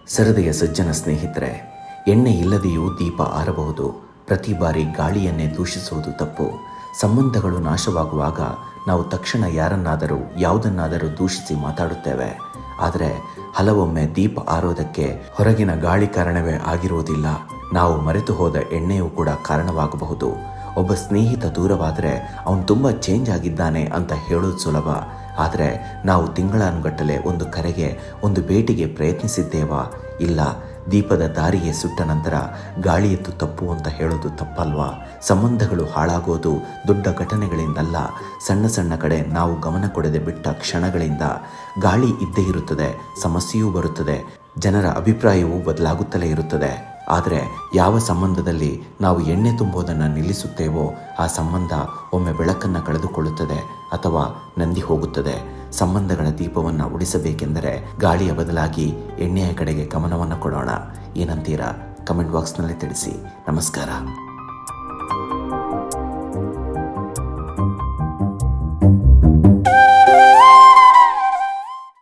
ಸರದಿಯ ಸಜ್ಜನ ಸ್ನೇಹಿತರೆ, ಎಣ್ಣೆ ಇಲ್ಲದೆಯೂ ದೀಪ ಆರಬಹುದು. ಪ್ರತಿ ಬಾರಿ ಗಾಳಿಯನ್ನೇ ದೂಷಿಸುವುದು ತಪ್ಪು. ಸಂಬಂಧಗಳು ನಾಶವಾಗುವಾಗ ನಾವು ತಕ್ಷಣ ಯಾರನ್ನಾದರೂ ಯಾವುದನ್ನಾದರೂ ದೂಷಿಸಿ ಮಾತಾಡುತ್ತೇವೆ. ಆದರೆ ಹಲವೊಮ್ಮೆ ದೀಪ ಆರೋದಕ್ಕೆ ಹೊರಗಿನ ಗಾಳಿ ಕಾರಣವೇ ಆಗಿರುವುದಿಲ್ಲ, ನಾವು ಮರೆತು ಹೋದ ಎಣ್ಣೆಯೂ ಕೂಡ ಕಾರಣವಾಗಬಹುದು. ಒಬ್ಬ ಸ್ನೇಹಿತ ದೂರವಾದರೆ ಅವನು ತುಂಬ ಚೇಂಜ್ ಆಗಿದ್ದಾನೆ ಅಂತ ಹೇಳೋದು ಸುಲಭ. ಆದರೆ ನಾವು ತಿಂಗಳಾನುಗಟ್ಟಲೆ ಒಂದು ಕರೆಗೆ, ಒಂದು ಭೇಟಿಗೆ ಪ್ರಯತ್ನಿಸಿದ್ದೇವಾ? ಇಲ್ಲ. ದೀಪದ ದಾರಿಗೆ ಸುಟ್ಟ ನಂತರ ಗಾಳಿಯದ್ದು ತಪ್ಪು ಅಂತ ಹೇಳೋದು ತಪ್ಪಲ್ವಾ? ಸಂಬಂಧಗಳು ಹಾಳಾಗೋದು ದೊಡ್ಡ ಘಟನೆಗಳಿಂದಲ್ಲ, ಸಣ್ಣ ಸಣ್ಣ ಕಡೆ ನಾವು ಗಮನ ಕೊಡದೆ ಬಿಟ್ಟ ಕ್ಷಣಗಳಿಂದ. ಗಾಳಿ ಇದ್ದೇ ಇರುತ್ತದೆ, ಸಮಸ್ಯೆಯೂ ಬರುತ್ತದೆ, ಜನರ ಅಭಿಪ್ರಾಯವೂ ಬದಲಾಗುತ್ತಲೇ ಇರುತ್ತದೆ. ಆದರೆ ಯಾವ ಸಂಬಂಧದಲ್ಲಿ ನಾವು ಎಣ್ಣೆ ತುಂಬೋದನ್ನು ನಿಲ್ಲಿಸುತ್ತೇವೋ ಆ ಸಂಬಂಧ ಒಮ್ಮೆ ಬೆಳಕನ್ನು ಕಳೆದುಕೊಳ್ಳುತ್ತದೆ ಅಥವಾ ನಂದಿ ಹೋಗುತ್ತದೆ. ಸಂಬಂಧಗಳ ದೀಪವನ್ನು ಉಳಿಸಬೇಕೆಂದರೆ ಗಾಳಿಯ ಬದಲಾಗಿ ಎಣ್ಣೆಯ ಕಡೆಗೆ ಗಮನವನ್ನು ಕೊಡೋಣ. ಏನಂತೀರಾ? ಕಮೆಂಟ್ ಬಾಕ್ಸ್ನಲ್ಲಿ ತಿಳಿಸಿ. ನಮಸ್ಕಾರ.